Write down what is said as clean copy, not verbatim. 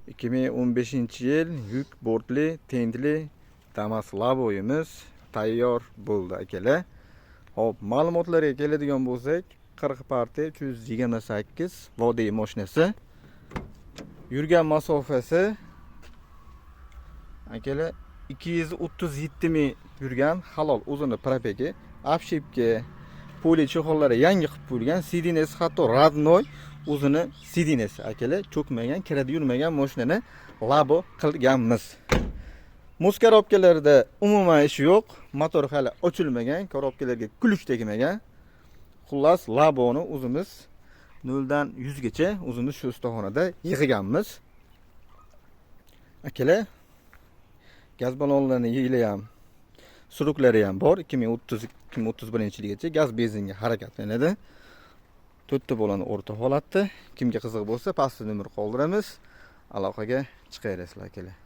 2015-yil yuk bortli tendli Damas Labo'yimiz tayyor bo'ldi akalar. Hop, ma'lumotlarga keladigan bo'lsak, 40 parti 328 vodiy mashinasi. Yurgan masofasi akalar 237 ming yurgan halol o'zini probegi. Обшивка, poli chexollari yangi qilib qo'yilgan. Sidinesi hatto radnoy o'zini sidinesi akalar, cho'kmagan, kiradi yurmagan mashinani Labo qilganmiz. Muz korobkalarida umuman ish yo'q. Motor hali ochilmagan, korobkalarga kuluch tegmagan. Xullas, Laboni o'zimiz 0 dan 100 gacha o'zimiz shu ustaxonada yig'ganmiz. Akalar, gaz ballonlarini yili ham, suruklari ham bor. 2030-2031-yilgacha gaz benzinga harakatlanadi. 4 ta bo'lani o'rta holatda. Kimga qiziq bo'lsa, pastda nomer qoldiramiz. Aloqaga chiqaverasizlar akalar.